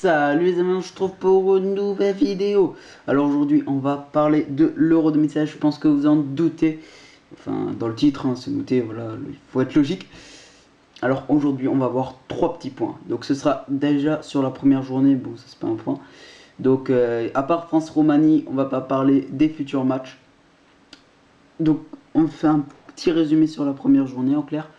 Salut les amis, on se retrouve pour une nouvelle vidéo. Alors aujourd'hui on va parler de l'Euro 2016, je pense que vous en doutez. Enfin dans le titre, c'est noté, voilà, il faut être logique. Alors aujourd'hui on va voir trois petits points. Donc ce sera déjà sur la première journée, bon ça c'est pas un point. Donc à part France-Roumanie, on va pas parler des futurs matchs. Donc on fait un petit résumé sur la première journée en clair.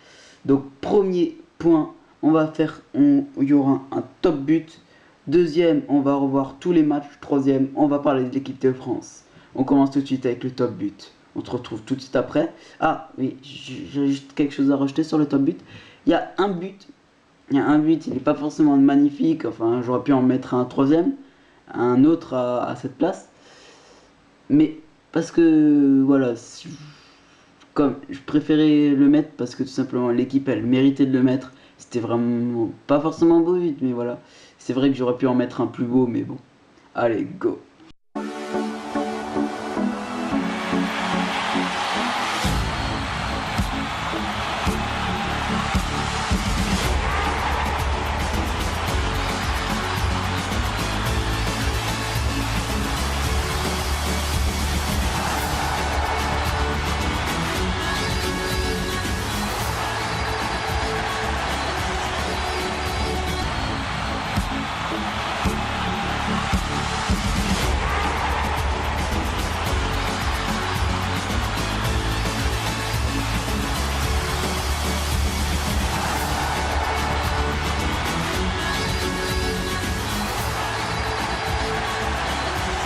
Donc premier point, on va faire, il y aura un top but. Deuxième, on va revoir tous les matchs. Troisième, on va parler de l'équipe de France. On commence tout de suite avec le top but. On se retrouve tout de suite après. Ah oui, j'ai juste quelque chose à rajouter sur le top but. Il y a un but. Il n'est pas forcément magnifique. Enfin, j'aurais pu en mettre un troisième. Un autre à cette place. Mais parce que, voilà, comme je préférais le mettre parce que tout simplement l'équipe, elle méritait de le mettre. C'était vraiment pas forcément beau but, mais voilà. C'est vrai que j'aurais pu en mettre un plus beau, mais bon. Allez, go.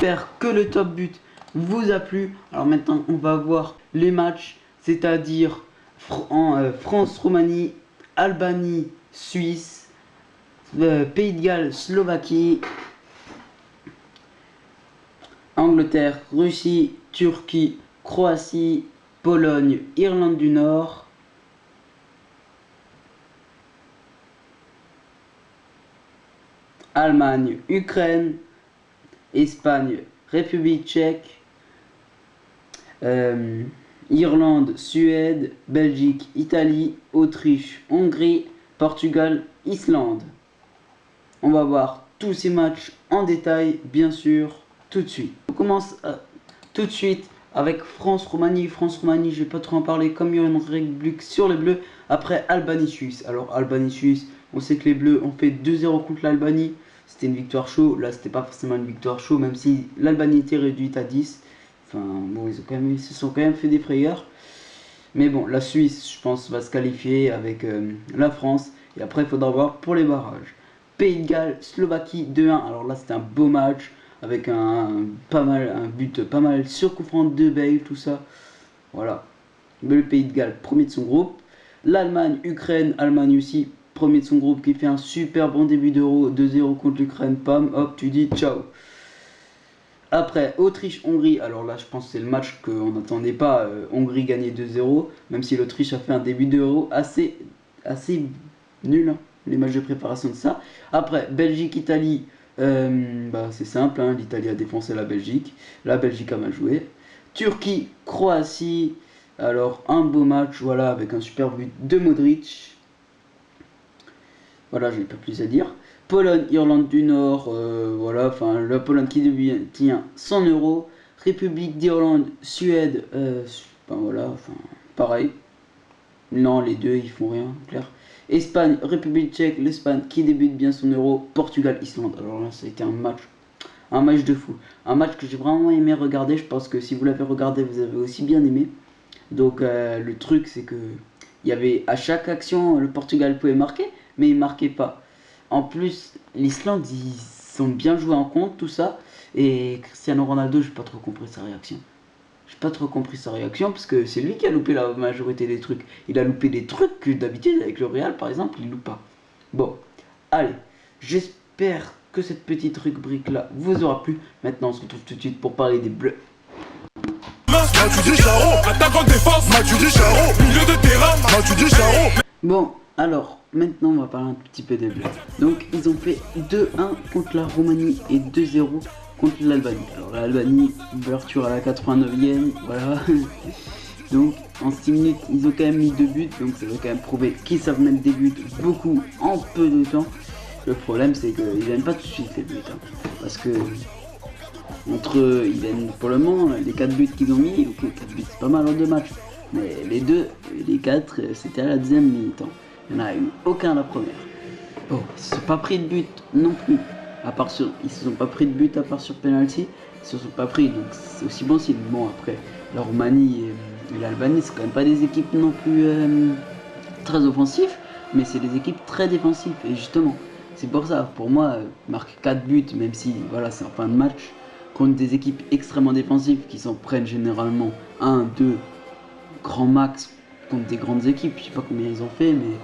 J'espère que le top but vous a plu. Alors maintenant on va voir les matchs, c'est-à-dire France-Roumanie, Albanie, Suisse, Pays de Galles, Slovaquie, Angleterre, Russie, Turquie, Croatie, Pologne, Irlande du Nord, Allemagne, Ukraine, Espagne, République tchèque, Irlande, Suède, Belgique, Italie, Autriche, Hongrie, Portugal, Islande. On va voir tous ces matchs en détail, bien sûr, tout de suite. On commence tout de suite avec France-Roumanie. France-Roumanie, je vais pas trop en parler comme il y a une république sur les Bleus. Après Albanie-Suisse. Alors Albanie-Suisse, on sait que les Bleus ont fait 2-0 contre l'Albanie. C'était une victoire chaud. Là, c'était pas forcément une victoire chaud, même si l'Albanie était réduite à 10. Enfin, bon, ils se sont quand même fait des frayeurs. Mais bon, la Suisse, je pense, va se qualifier avec la France. Et après, il faudra voir pour les barrages. Pays de Galles, Slovaquie 2-1. Alors là, c'était un beau match avec un but pas mal sur coup franc de Bale, tout ça. Voilà. Le Pays de Galles, premier de son groupe. L'Allemagne, Ukraine, Allemagne aussi, premier de son groupe qui fait un super bon début d'Euro, 2-0 contre l'Ukraine, pam, hop, tu dis ciao. Après, Autriche-Hongrie, alors là je pense que c'est le match qu'on n'attendait pas, Hongrie gagné 2-0, même si l'Autriche a fait un début d'Euro assez nul, hein, les matchs de préparation de ça. Après, Belgique-Italie, c'est simple, hein, l'Italie a défoncé la Belgique a mal joué. Turquie-Croatie, alors un beau match, voilà, avec un super but de Modric. Voilà, je n'ai pas plus à dire. Pologne, Irlande du Nord, voilà, enfin la Pologne qui devient 100 €. République d'Irlande, Suède, voilà, enfin pareil. Non, les deux ils font rien, clair. Espagne, République tchèque, l'Espagne qui débute bien son Euro. Portugal, Islande. Alors là, ça a été un match de fou. Un match que j'ai vraiment aimé regarder. Je pense que si vous l'avez regardé, vous avez aussi bien aimé. Donc le truc c'est que il y avait à chaque action, le Portugal pouvait marquer, mais il marquait pas. En plus, l'Islande, ils sont bien joués en compte, tout ça. Et Cristiano Ronaldo, j'ai pas trop compris sa réaction. Parce que c'est lui qui a loupé la majorité des trucs. Il a loupé des trucs que d'habitude avec le Real par exemple, il loupe pas. Bon, allez, j'espère que cette petite rubrique là vous aura plu. Maintenant on se retrouve tout de suite pour parler des Bleus. Bon, alors, maintenant on va parler un petit peu des Bleus. Donc, ils ont fait 2-1 contre la Roumanie et 2-0 contre l'Albanie. Alors, l'Albanie, ouverture à la 89e, voilà. Donc, en 6 minutes, ils ont quand même mis 2 buts. Donc, ça veut quand même prouver qu'ils savent mettre des buts beaucoup en peu de temps. Le problème, c'est qu'ils viennent pas tout de suite les buts. Hein. Parce que, ils viennent pour le moment, les 4 buts qu'ils ont mis, ok, 4 buts c'est pas mal en 2 matchs. Mais les 4, c'était à la 10e minute. Hein. Il n'y en a eu aucun à la première. Bon, ils se sont pas pris de but non plus. Ils se sont pas pris de but à part sur penalty. Ils se sont pas pris, donc c'est aussi bon signe. Bon, après, la Roumanie et l'Albanie, c'est quand même pas des équipes non plus très offensives, mais c'est des équipes très défensives. Et justement, c'est pour ça, pour moi, marquer 4 buts, même si voilà, c'est en fin de match, contre des équipes extrêmement défensives qui s'en prennent généralement 1, 2, grand max contre des grandes équipes. Je sais pas combien ils ont fait, mais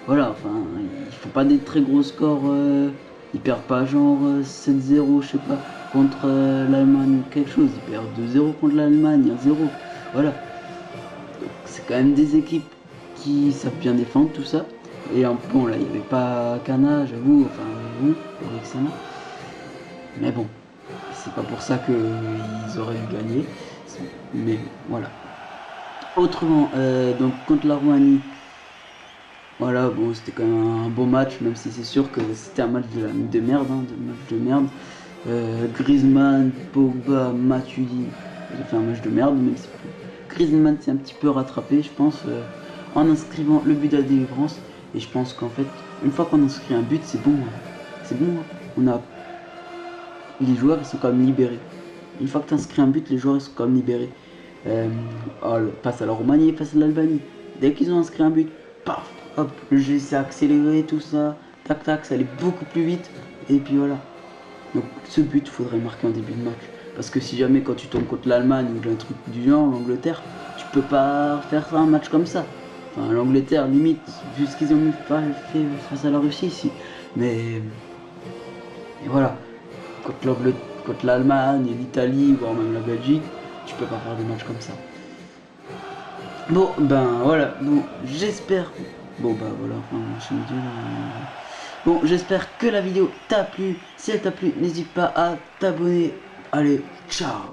voilà, enfin, ils font pas des très gros scores. Ils perdent pas genre 7-0, je sais pas, contre l'Allemagne ou quelque chose. Ils perdent 2-0 contre l'Allemagne, 1-0. Voilà. Donc c'est quand même des équipes qui savent bien défendre tout ça. Et bon, là, il n'y avait pas Kana, j'avoue, enfin, vous, avec Sana. Mais bon, c'est pas pour ça qu'ils auraient dû gagner. Mais voilà. Autrement, donc contre la Roumanie, voilà, bon, c'était quand même un bon match, même si c'est sûr que c'était un match de merde, hein, de merde. Griezmann, Pogba, Matuidi, ils ont fait un match de merde, même si Griezmann s'est un petit peu rattrapé, je pense, en inscrivant le but à délivrance. Et je pense qu'en fait, une fois qu'on inscrit un but, c'est bon. Hein. C'est bon. Hein. Les joueurs, ils sont quand même libérés. Une fois que tu inscris un but, les joueurs, ils sont quand même libérés. Face à la Roumanie, face à l'Albanie. Dès qu'ils ont inscrit un but, paf, hop, le jeu s'est accéléré, tout ça. Tac, tac, ça allait beaucoup plus vite. Et puis voilà. Donc ce but, il faudrait le marquer en début de match. Parce que si jamais quand tu tombes contre l'Allemagne ou un truc du genre, l'Angleterre, tu peux pas faire ça un match comme ça. Enfin, l'Angleterre, limite, vu ce qu'ils ont fait face à la Russie ici. Mais et voilà. Contre l'Allemagne, l'Italie, voire même la Belgique, tu peux pas faire des matchs comme ça. Bon, ben voilà. Bon, j'espère. Bon, bah voilà. Enfin, je suis Dieu, bon, j'espère que la vidéo t'a plu. Si elle t'a plu, n'hésite pas à t'abonner. Allez, ciao!